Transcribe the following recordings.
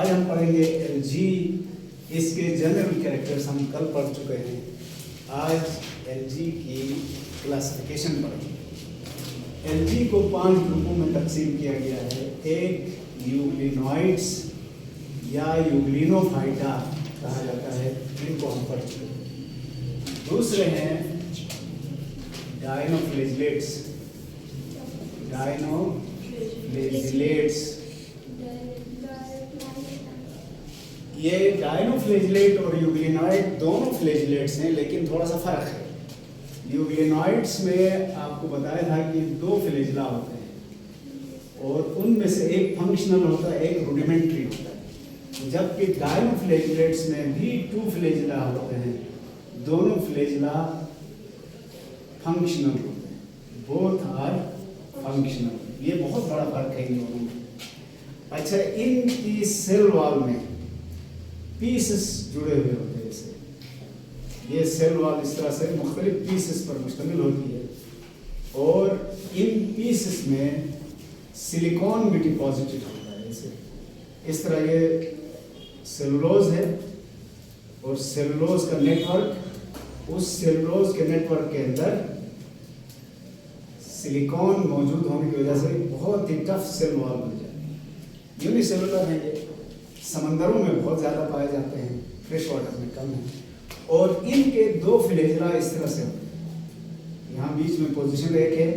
आज हम पढ़ेंगे एलजी। इसके जनरल कैरेक्टर्स हम कल पढ़ चुके हैं। आज एलजी की क्लासिफिकेशन पढ़ेंगे। एलजी को 5 ग्रुपों में तकसीम किया गया है। एक यूग्लिनोइड्स या यूग्लिनोफाइटा कहा जाता है, इनको हम पढ़ चुके हैं। दूसरे हैं डायनोफ्लेजिलेट्स। ये डायनोफ्लेजिलेट और यूग्लिनोइड दोनों फ्लेजिलेट्स हैं, लेकिन थोड़ा सा फर्क है। यूग्लिनोइड्स में आपको बताया था कि 2 फ्लेजिला होते हैं और उनमें से एक फंक्शनल होता है, एक रूडिमेंट्री होता है, जबकि डायनोफ्लेजिलेट्स में भी 2 फ्लेजिला होते हैं। दोनों फ्लेजिला फंक्शनल होते हैं, बोथ आर फंक्शनल। ये बहुत बड़ा फर्क है इन दोनों में। अच्छा, इनकी सेल वॉल में पीसेस जुड़े हुए होते हैं। जैसे ये सेल वॉल इस तरह से मुख्तलिफ पीसेस पर मुश्तमिल होती है और इन पीसेस में सिलिकॉन भी डिपॉजिटेड होता है। जैसे इस तरह ये सेलुलोज है और सेलुलोज का नेटवर्क, उस सेलुलोज के नेटवर्क के अंदर सिलिकॉन मौजूद होने की वजह से बहुत ही टफ सेल वॉल बन जाती है। यूनिसेलुलर है, ये समंदरों में बहुत ज़्यादा पाए जाते हैं, फ्रेश वाटर में कम है। और इनके 2 फ्लेजिला इस तरह से होते हैं। यहाँ बीच में पोजीशन एक है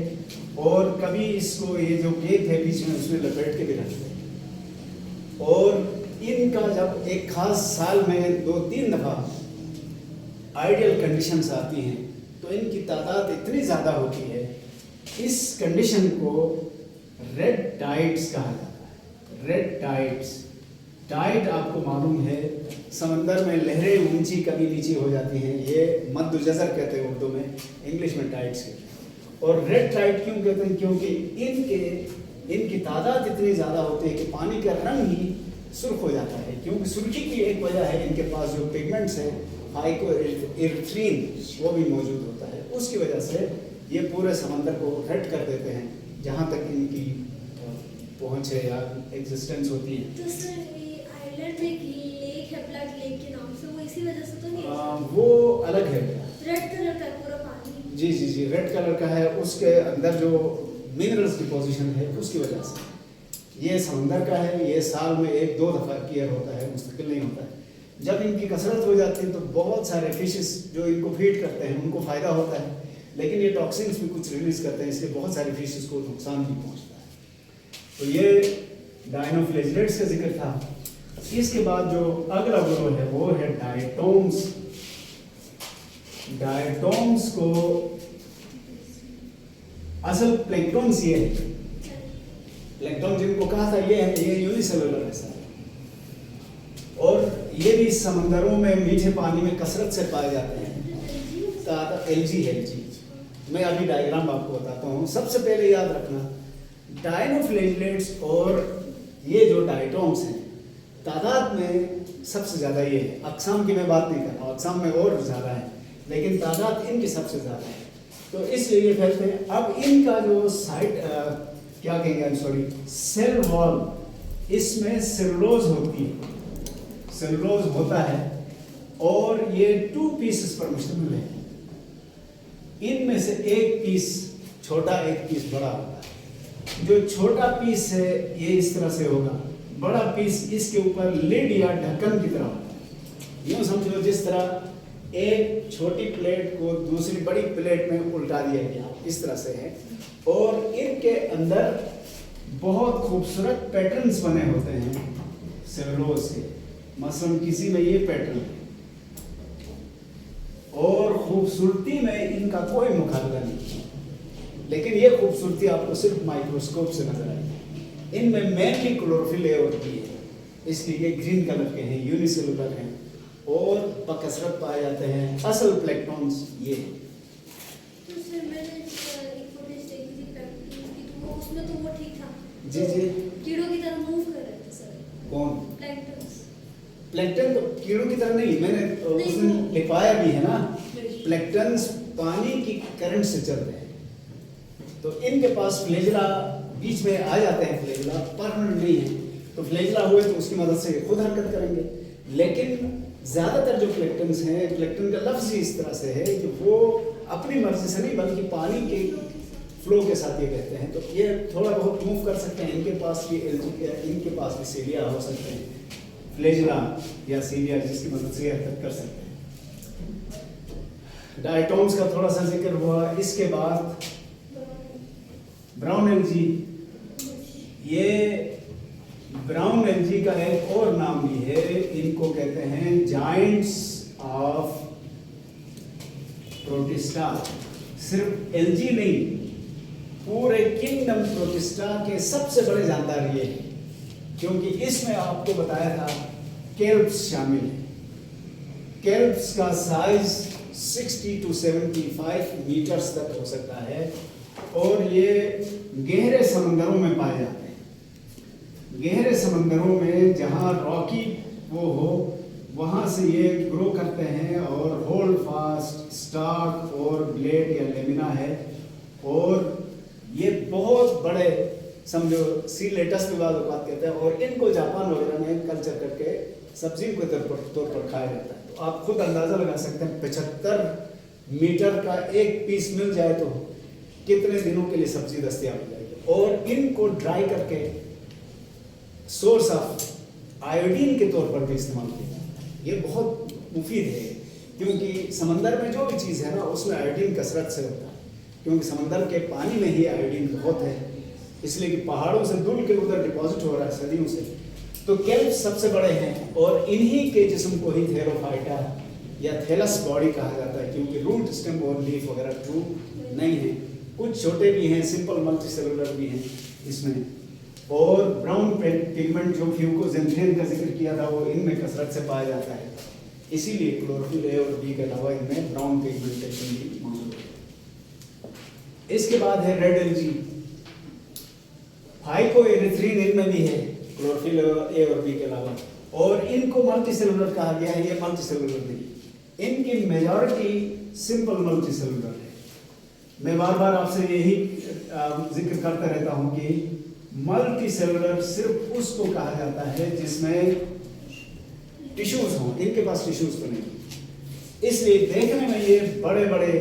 और कभी इसको ये जो केक है बीच में उसमें लपेट के भी रखते हैं। और इनका जब एक खास साल में 2-3 दफ़ा आइडियल कंडीशंस आती हैं तो इनकी तादाद इतनी ज़्यादा होती है, इस कंडीशन को रेड टाइड्स कहा जाता है। रेड टाइड्स, टाइड आपको मालूम है समंदर में लहरें ऊंची कभी नीची हो जाती हैं, ये मद्द जज़र कहते हैं उर्दू में, इंग्लिश में टाइड्स कहते हैं। और रेड टाइड क्यों कहते हैं? क्योंकि इनकी तादाद इतनी ज़्यादा होती है कि पानी का रंग ही सुर्ख हो जाता है। क्योंकि सुर्खी की एक वजह है इनके पास जो पिगमेंट्स हैं, फाइकोइरिथ्रीन, वो भी मौजूद होता है। उसकी वजह से ये पूरे समंदर को रेड कर देते हैं जहाँ तक इनकी पहुँच है या एग्जिस्टेंस होती है। तो सर ये आइलैंड में एक लेक है, ब्लड लेक के नाम से, वो इसी वजह से तो नहीं है? वो अलग है, रेड कलर का पूरा पानी। जी जी जी, रेड कलर का है। उसके अंदर जो मिनरल्स डिपोजिशन है उसकी वजह से। ये समंदर का है, ये साल में 1-2 दफ़ा क्लियर होता है, मुस्तकिल नहीं होता है। जब इनकी कसरत हो जाती है तो बहुत सारे फिशेस जो इनको फीड करते हैं उनको फ़ायदा होता है, लेकिन ये टॉक्सिन्स भी कुछ रिलीज करते हैं, इसलिए बहुत सारे फिशेस को नुकसान भी पहुंचता है। तो ये डायनोफ्लेजिलेट्स का जिक्र था। इसके बाद जो अगला ग्रुप है वो है डायटोम्स। डायटोम्स को असल प्लैंक्टन्स ये है, प्लैंक्टन जिनको कहा था ये है, ये यूनिसेलुलर है और ये भी समंदरों में मीठे पानी में कसरत से पाए जाते हैं। एलजी है, एलजी। मैं अभी डायग्राम आपको बताता हूँ। सबसे पहले याद रखना, डायनोफ्लेजिलेट्स और ये जो डायटोम्स हैं तादाद में सबसे ज़्यादा ये है। अक़साम की मैं बात नहीं कर रहा हूँ, अक़साम में और ज़्यादा है, लेकिन तादाद इनकी सबसे ज़्यादा है, तो इसलिए ये फैलते हैं। अब इनका जो साइड क्या कहेंगे, आई सॉरी, सेल वॉल, इसमें सेलुलोज होती है, सेलुलोज होता है और ये 2 पीसेस पर मुश्तमिल है। इनमें से एक पीस छोटा, एक पीस बड़ा होगा। जो छोटा पीस है ये इस तरह से होगा, बड़ा पीस इसके ऊपर लिड या ढक्कन की तरह होगा। यूँ समझो जिस तरह एक छोटी प्लेट को दूसरी बड़ी प्लेट में उल्टा दिया गया, इस तरह से है। और इनके अंदर बहुत खूबसूरत पैटर्न्स बने होते हैं सेलुलोज से। मसलन किसी में ये पैटर्न है और खूबसूरती में इनका कोई मुकाबला नहीं, लेकिन ये खूबसूरती आपको सिर्फ माइक्रोस्कोप से नजर आएगी। इनमें मेनली क्लोरोफिल होती है, इसलिए ये ग्रीन कलर के हैं, यूनिसेलुलर हैं और बकसरत पाए जाते हैं। असल प्लैंक्टन्स ये हैं। तो सर मैंने एक फुटेज देखी थी प्लैंक्टन की, तो वो उसमें तो वो ठीक था। जी जी, कीड़ों की तरह मूव कर रहे थे सर। कौन? प्लैंक्टन्स। प्लैंक्टन तो कीड़ों की तरह नहीं, मैंने उसमें लिखवाया भी है ना, प्लैंक्टन्स पानी की करंट से चलते हैं। तो इनके पास फ्लेजिला बीच में आ जाते हैं, फ्लेजिला परमानेंट नहीं है, तो फ्लैजिला हुए तो उसकी मदद से खुद हरकत करेंगे। लेकिन ज़्यादातर जो प्लेक्टन्स हैं, प्लेक्टन का लफ्ज़ ही इस तरह से है कि वो अपनी मर्जी से नहीं बल्कि पानी के फ्लो के साथ ये कहते हैं। तो ये थोड़ा बहुत मूव कर सकते हैं, इनके पास भी इनके पास भी सीलिया हो सकते हैं, फ्लैजिला या सीलिया, जिसकी मदद से हरकत कर सकते हैं। डायटोम्स का थोड़ा सा जिक्र हुआ। इसके बाद ब्राउन एल्गी, ये ब्राउन एल्गी का एक और नाम भी है, इनको कहते हैं जायंट्स ऑफ प्रोटिस्टा। सिर्फ एल्गी नहीं, पूरे किंगडम प्रोटिस्टा के सबसे बड़े जानदार ये हैं, क्योंकि इसमें आपको बताया था केल्प्स शामिल है। केल्प्स का साइज 60 to 75 मीटर्स तक हो सकता है और ये गहरे समंदरों में पाए जाते हैं। गहरे समंदरों में जहाँ रॉकी वो हो वहाँ से ये ग्रो करते हैं और होल्ड फास्ट स्टार्क और ब्लेड या लेमिना है। और ये बहुत बड़े समझो सी लेटस के बाद बात कहते हैं और इनको जापान वगैरह में कल्चर करके सब्जियों के तौर पर खाया जाता है। तो आप खुद अंदाज़ा लगा सकते हैं 75 मीटर का एक पीस मिल जाए तो कितने दिनों के लिए सब्जी दस्तयाब हो जाएगी। और इनको ड्राई करके सोर्स ऑफ आयोडीन के तौर पर भी इस्तेमाल किया जाता है। ये बहुत मुफीद है क्योंकि समंदर में जो भी चीज़ है ना उसमें आयोडीन कसरत से होता है, क्योंकि समंदर के पानी में ही आयोडीन बहुत है, इसलिए कि पहाड़ों से धुल के उधर डिपॉजिट हो रहा है सदियों से। तो केल्प्स सबसे बड़े हैं और इन्हीं के जिस्म को ही थेरोफाइटा या थैलस बॉडी कहा जाता है, क्योंकि रूट स्टेम और लीफ वगैरह ट्रू नहीं है। कुछ छोटे भी हैं, सिंपल मल्टीसेलुलर भी हैं इसमें। और ब्राउन पिगमेंट जो फ्यूकोजेंथेन का जिक्र किया था वो इनमें कसरत से पाया जाता है, इसीलिए क्लोरोफिल ए और बी के अलावा इनमें ब्राउन पिगमेंटेशन भी मौजूद है। इसके बाद है रेड एल्गी, फाइकोएरिथ्रिन इनमें भी है क्लोरोफिल ए और बी के अलावा, और इनको मल्टीसेलुलर कहा गया है। ये मल्टीसेलुलर नहीं, इनकी मेजॉरिटी सिंपल मल्टीसेलुलर है। मैं बार बार आपसे यही जिक्र करता रहता हूं कि मल्टीसेलुलर सिर्फ उसको कहा जाता है जिसमें टिश्यूज हों, इनके पास टिश्यूज तो नहीं। इसलिए देखने में ये बड़े बड़े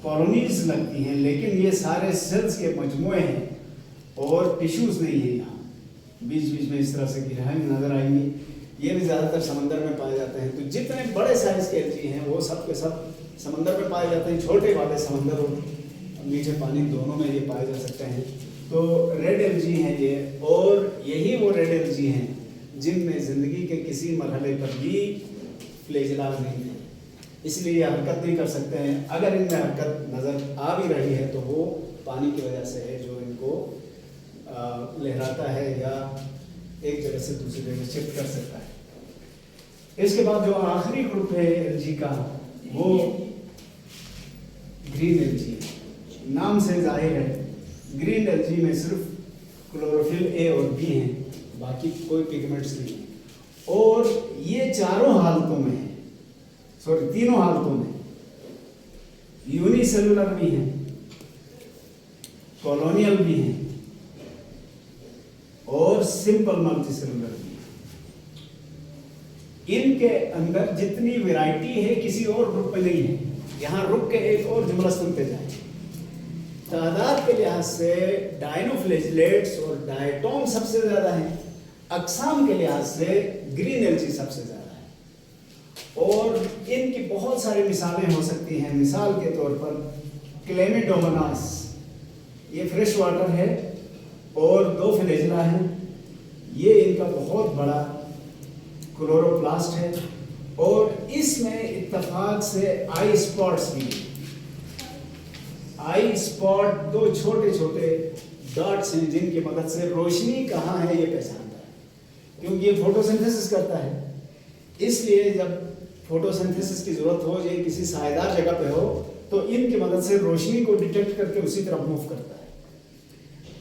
कॉलोनीज लगती हैं, लेकिन ये सारे सेल्स के मजमुए हैं और टिश्यूज नहीं है। यहाँ बीच बीच में इस तरह से गिरहाएं नजर आएंगी। ये भी ज़्यादातर समंदर में पाए जाते हैं। तो जितने बड़े साइज के एल्गी हैं वो सब के सब समंदर में पाए जाते हैं। छोटे वाले समंदर और मीठे पानी दोनों में ये पाए जा सकते हैं। तो रेड एल्गी हैं ये, और यही वो रेड एल्गी हैं जिनमें ज़िंदगी के किसी मरहले पर भी फ्लैजिला नहीं है, इसलिए ये हरकत नहीं कर सकते हैं। अगर इनमें हरकत नज़र आ भी रही है तो वो पानी की वजह से है जो इनको लहराता है या एक जगह से दूसरी जगह शिफ्ट कर सकता है। इसके बाद जो आखिरी ग्रुप है एल्गी का वो ग्रीन एल्गी है। नाम से जाहिर है ग्रीन एल्गी में सिर्फ क्लोरोफिल ए और बी हैं, बाकी कोई पिगमेंट्स नहीं है। और ये चारों हालतों में है, सॉरी तीनों हालतों में यूनिसेलुलर भी हैं, कॉलोनियल भी हैं और सिंपल मल्टीसेलुलर भी हैं। इनके अंदर जितनी वैरायटी है किसी और ग्रुप में नहीं है। यहाँ रुक के एक और जुमला सुनते जाएं। तादाद के लिहाज से डायनोफ्लैजिलेट्स और डायटोम सबसे ज्यादा हैं, अकसाम के लिहाज से ग्रीन एल्गी सबसे ज्यादा है। और इनकी बहुत सारी मिसालें हो सकती हैं। मिसाल के तौर पर क्लेमिडोमोनास, ये फ्रेश वाटर है और 2 फ्लैजिला हैं। ये इनका बहुत बड़ा क्लोरोप्लास्ट है और इसमें इत्तेफाक से आई स्पॉट्स भी हैं। आई स्पॉट 2 छोटे छोटे डॉट्स हैं जिनकी मदद से रोशनी कहाँ है ये पहचानता है, क्योंकि ये फोटोसिंथेसिस करता है। इसलिए जब फोटोसिंथेसिस की जरूरत हो, ये किसी सायेदार जगह पे हो, तो इनकी मदद से रोशनी को डिटेक्ट करके उसी तरफ मूव करता है।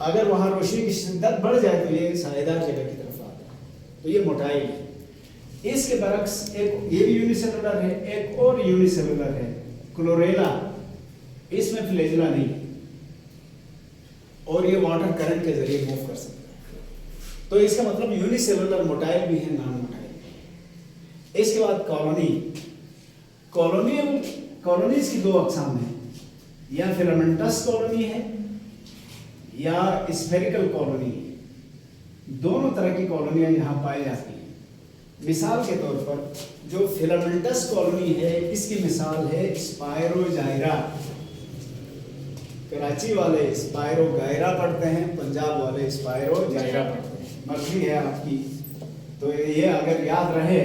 अगर वहाँ रोशनी की शिद्दत बढ़ जाए तो ये सायेदार जगह की तरफ आता है। तो ये मोटाई है। इसके बरक्स एक ये भी यूनिसेलुलर है, एक और यूनिसेलुलर है क्लोरेला, इसमें फ्लैजिला नहीं है और ये वाटर करंट के जरिए मूव कर सकता है। तो इसका मतलब यूनिसेलुलर मोटाइल भी है, नॉन मोटाइल। इसके बाद कॉलोनी। कॉलोनीज की दो अकसाम है, या फिलामेंटस कॉलोनी है या स्फेरिकल कॉलोनी। दोनों तरह की कॉलोनियां यहाँ पाई जाती हैं। मिसाल के तौर पर जो फिलामेंटस कॉलोनी है, इसकी मिसाल है स्पायरोजाइरा। कराची वाले स्पायरोगायरा पढ़ते हैं, पंजाब वाले स्पायरोजाइरा पढ़ते हैं, मर्जी है आपकी। तो ये अगर याद रहे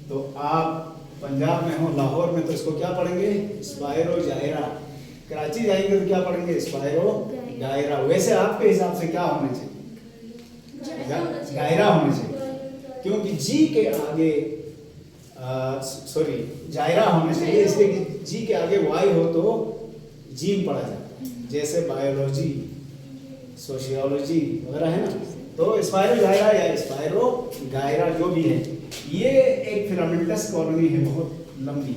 तो आप पंजाब में हो, लाहौर में, तो इसको क्या पढ़ेंगे? स्पायरोजाइरा। कराची जाएंगे तो क्या पढ़ेंगे? स्पायरोगायरा। वैसे आपके हिसाब से क्या होना चाहिए? गायरा होना चाहिए, क्योंकि जी के आगे जायरा होना चाहिए, इसलिए कि जी के आगे वाई हो तो जीम पढ़ा जाता है, जैसे बायोलॉजी, सोशियोलॉजी वगैरह है ना। तो स्पायरोगायरा या स्पायरोगायरा जो भी है, ये एक फिलामेंटस कॉलोनी है, बहुत लंबी,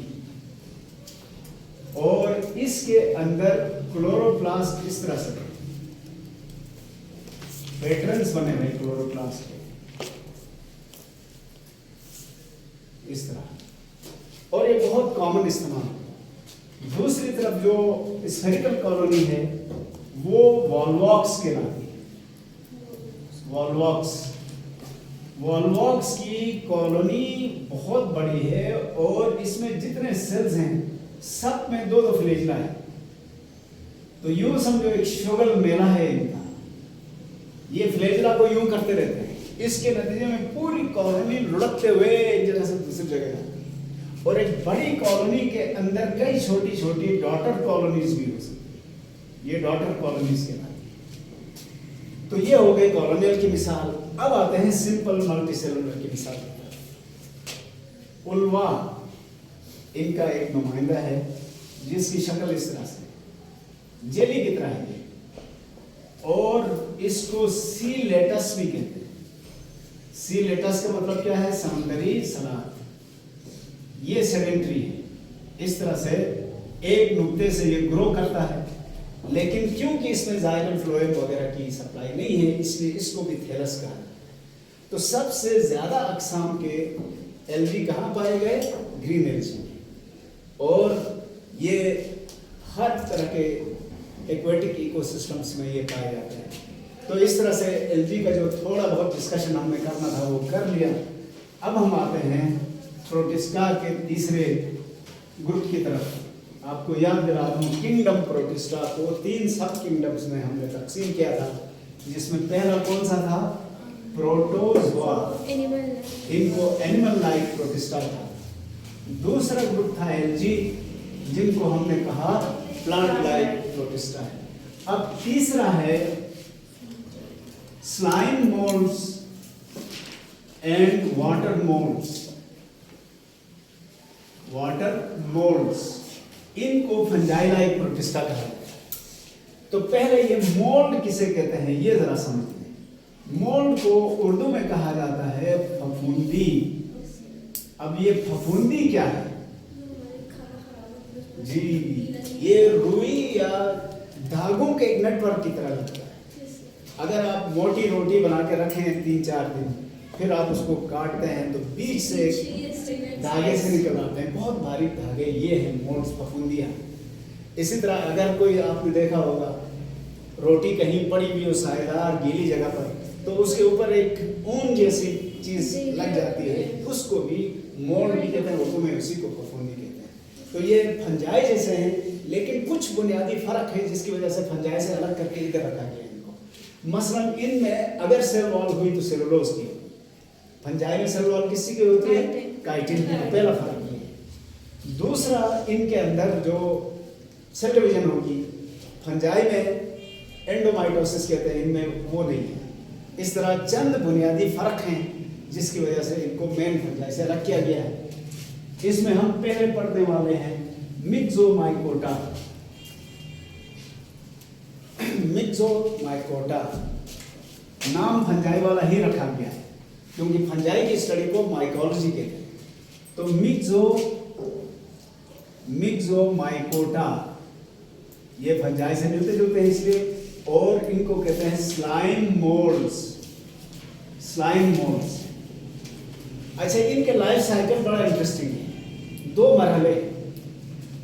और इसके अंदर क्लोरोप्लास्ट इस तरह से पैटर्न्स बने हुए क्लोरोप्लास्ट के इस तरह, और ये बहुत कॉमन इस्तेमाल। दूसरी तरफ जो स्फेरिकल कॉलोनी है वो वॉल्वॉक्स कहलाती है। वॉल्वॉक्स की कॉलोनी बहुत बड़ी है, और इसमें जितने सेल्स हैं सब में दो फ्लैजिला है। तो यूं समझो एक शुगल मेला है इनका, ये फ्लैजिला को यूं करते रहते हैं, इसके नतीजे में पूरी कॉलोनी लुढ़कते हुए एक जगह से दूसरी जगह जाती है, और एक बड़ी कॉलोनी के अंदर कई छोटी छोटी डॉटर कॉलोनीज भी हो सकती है, ये डॉटर कॉलोनीज कहलाती है। तो ये हो गई कॉलोनियल की मिसाल। अब आते हैं सिंपल मल्टीसेलुलर की मिसाल। उल्वा इनका एक नुमाइंदा है, जिसकी शक्ल इस तरह से जेली की तरह है, और इसको सी लेटस भी कहते हैं। सी लेटस का मतलब क्या है? समुद्री सलाद। ये सेडेंटरी है, इस तरह से एक नुक्ते से ये ग्रो करता है, लेकिन क्योंकि इसमें जाइलम फ्लोएम वगैरह की सप्लाई नहीं है, इसलिए इसको भी थैलस कहा जाता है। तो सबसे ज्यादा अकसाम के एल्गी कहाँ पाए गए? Green algae. और ये हर तरह के एक्वेटिक इकोसिस्टम्स में ये पाए जाते हैं। तो इस तरह से एल्गी का जो थोड़ा बहुत डिस्कशन हमने करना था वो कर लिया। अब हम आते हैं प्रोटिस्टा के तीसरे ग्रुप की तरफ। आपको याद दिला दूं, किंगडम प्रोटिस्टा को 3 सब किंगडम्स में हमने तकसीम किया था, जिसमें पहला कौन सा था? प्रोटोजोआ, इनको एनिमल लाइक प्रोटिस्टा था। दूसरा ग्रुप था एल्गी, जिनको हमने कहा प्लांट लाइक प्रोटिस्टा है। अब तीसरा है slime moulds and water moulds. इनको फंजाई लाइक प्रोटिस्टा कहा जाता है। तो पहले ये मोल्ड किसे कहते हैं ये जरा समझ लें। मोल्ड को उर्दू में कहा जाता है फफूंदी। अब ये फफूंदी क्या है जी? ये रुई या धागों के एक नेटवर्क की तरह लगता है। अगर आप मोटी रोटी बना के रखें 3-4 दिन, फिर आप उसको काटते हैं तो बीच से धागे से निकल आते हैं, बहुत भारी धागे। ये हैं मोल्ड्स, फफूंदियाँ। इसी तरह अगर कोई आपने देखा होगा रोटी कहीं पड़ी हुई हो सायेदार गीली जगह पर, तो उसके ऊपर एक ऊन जैसी चीज लग जाती है, उसको भी मोल्ड भी कहते हैं उर्दू में, उसी को फफूंदी कहते हैं। तो ये फंजाई जैसे हैं, लेकिन कुछ बुनियादी फर्क है जिसकी वजह से फंजाई से अलग करके इधर रखा गया इनको। मसलन इनमें अगर सेल वॉल हुई तो सेलुलोज की, फंजाई में सेल वॉल किसी की होती है? काइटिन की। तो पहला फर्क ये। दूसरा, इनके अंदर जो सेल डिवीजन होगी, फंजाई में एंडोमाइटोसिस कहते हैं, इनमें वो नहीं है। इस तरह चंद बुनियादी फर्क हैं जिसकी वजह से इनको मेन फंजाई से अलग किया गया है। इसमें हम पहले पढ़ने वाले हैं मिक्सोमाइकोटा। मिक्सोमाइकोटा नाम फंजाई वाला ही रखा गया है, क्योंकि फंजाई की स्टडी को माइकोलॉजी कहते हैं। तो मिक्सोमाइकोटा ये फंजाई से मिलते जुलते हैं इसलिए, और इनको कहते हैं स्लाइम मोल्ड्स। Slime moulds. अच्छा, इनके लाइफ साइकिल बड़ा इंटरेस्टिंग है। 2 मरहले,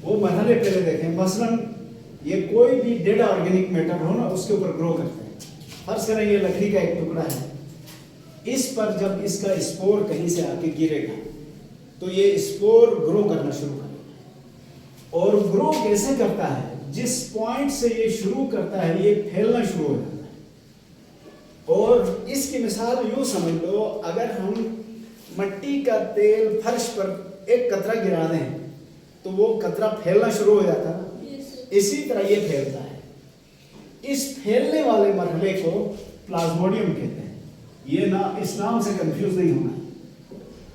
वो मरहले पहले देखें। मसलन ये कोई भी डेड ऑर्गेनिक मैटर हो ना, उसके ऊपर ग्रो करते हैं। फर्ज करें ये लकड़ी का एक टुकड़ा है, इस पर जब इसका स्पोर कहीं से आके गिरेगा तो ये स्पोर ग्रो करना शुरू करेगा। और ग्रो कैसे करता है? जिस पॉइंट से ये शुरू करता है ये फैलना शुरू हो जाता है। और इसकी मिसाल यूं समझ लो, अगर हम मट्टी का तेल फर्श पर एक कतरा गिरा दें तो वो कतरा फैलना शुरू हो जाता है। इसी तरह ये फैलता है। इस फैलने वाले मरहले को प्लाज्मोडियम कहते हैं। ये ना, इस नाम से कंफ्यूज नहीं होना है।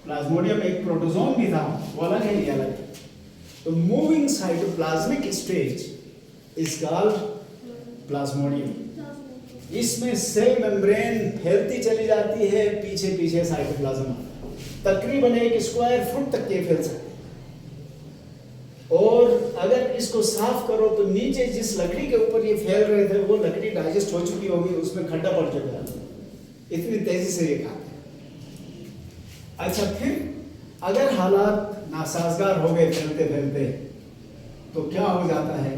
प्लाज्मोडियम एक प्रोटोजोम भी था, वो अलग है, ये अलग है। तो moving cytoplasmic stage is called Plasmodium. इसमें सेल मेम्ब्रेन फैलती चली जाती है, पीछे पीछे साइटोप्लाज्म तकरीबन 1 स्क्वायर फुट तक ये फैल सकते हैं। और अगर इसको साफ करो तो नीचे जिस लकड़ी के ऊपर ये फैल रहे थे वो लकड़ी डाइजेस्ट हो चुकी होगी, उसमें खड्डा पड़ चुका है, इतनी तेजी से ये खाते हैं। अच्छा, फिर अगर हालात नासाजगार हो गए फैलते फैलते तो क्या हो जाता है?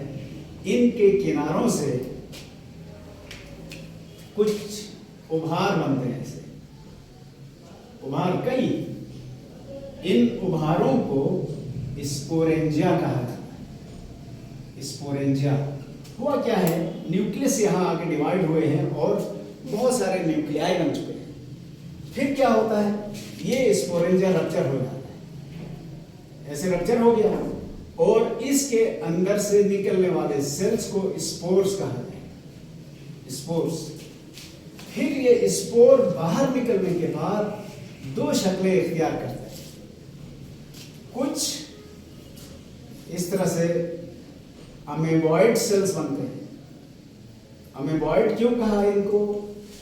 इनके किनारों से कुछ उभार बनते हैं। ऐसे उभार कई, इन उभारों को स्पोरेंजिया कहा जाता है। स्पोरेंजिया हुआ क्या है? न्यूक्लियस यहाँ आके डिवाइड हुए हैं और बहुत सारे न्यूक्लियाई बन चुके हैं। फिर क्या होता है? ये स्पोरेंजिया रप्चर हो जाता है। ऐसे रप्चर हो गया और इसके अंदर से निकलने वाले सेल्स को स्पोर्स कहा जाता है। स्पोर्स। फिर ये स्पोर बाहर निकलने के बाद 2 शक्लें इख्तियार करते हैं। कुछ इस तरह से अमेबॉइड सेल्स बनते हैं। अमेबॉइड क्यों कहा इनको?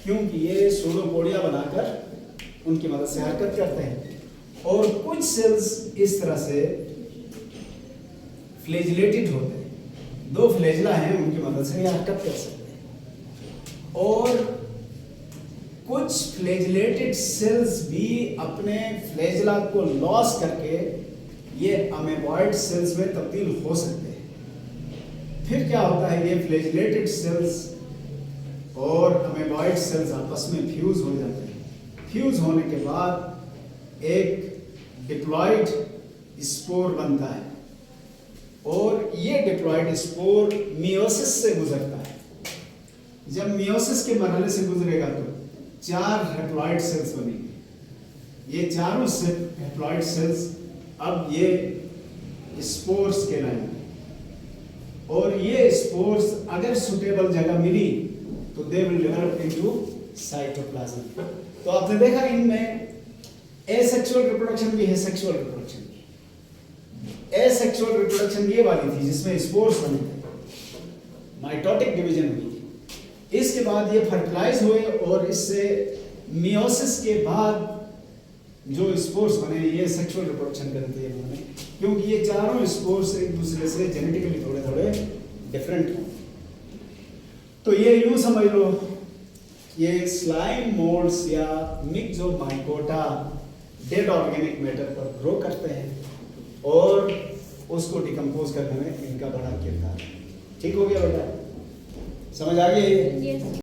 क्योंकि ये सूडोपोडिया बनाकर उनकी मदद से हरकत करते हैं। और कुछ सेल्स इस तरह से फ्लैजिलेटेड होते हैं। 2 फ्लैजिला हैं, उनकी मदद से ये हरकत कर सकते हैं। और कुछ फ्लैजिलेटेड सेल्स भी अपने फ्लैजिला को लॉस करके ये अमेबॉइड सेल्स में तब्दील हो सकते हैं। फिर क्या होता है? ये फ्लैजिलेटेड सेल्स और अमेबॉइड सेल्स आपस में फ्यूज हो जाते हैं। फ्यूज होने के बाद एक डिप्लॉइड स्पोर बनता है और ये डिप्लॉइड स्पोर मियोसिस से गुजरता है। जब मियोसिस के मरहले से गुजरेगा तो 4 हैप्लॉइड सेल्स बनेंगे। ये चारों हैप्लॉइड सेल्स अब ये स्पोर्स कहलाएंगे। और ये स्पोर्स अगर सुटेबल जगह मिली तो they will develop into cytoplasm. तो आपने देखा इनमें एसेक्सुअल रिप्रोडक्शन भी है, सेक्सुअल रिप्रोडक्शन भी। एसेक्सुअल रिप्रोडक्शन ये वाली थी जिसमें स्पोर्स बने थे, माइटोटिक डिवीजन हुई थी। इसके बाद ये फर्टिलाइज हुए और इससे मियोसिस के बाद जो स्पोर्स बने ये सेक्सुअल रिप्रोडक्शन करती है इन्होंने, क्योंकि ये चारों स्पोर्स एक दूसरे से जेनेटिकली थोड़े थोड़े डिफरेंट हैं। तो ये यूं समझ लो, ये स्लाइम मोल्ड्स या मिक्सोमाइकोटा डेड ऑर्गेनिक मैटर पर ग्रो करते हैं और उसको डिकम्पोज करने में इनका बड़ा किरदार है। ठीक हो गया बेटा? समझ आ गई? Yes.